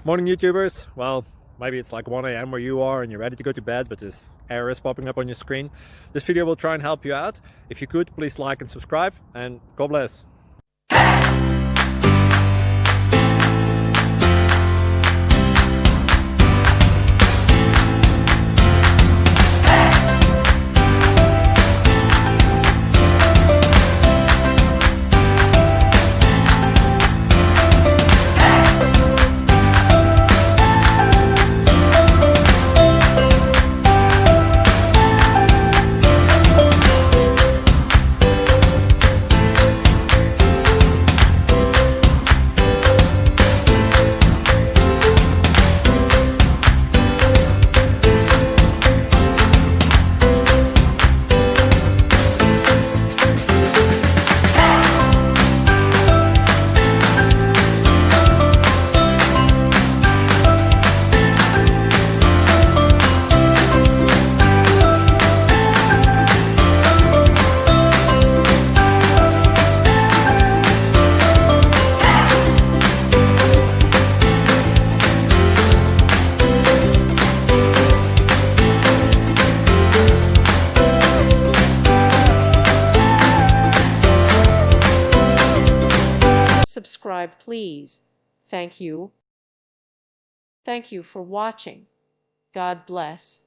Morning YouTubers. Well, maybe it's like 1 a.m. where you are and you're ready to go to bed, but this error is popping up on your screen. This video will try and help you out. If you could, please like and subscribe, and God bless. Subscribe, please. Thank you. Thank you for watching. God bless.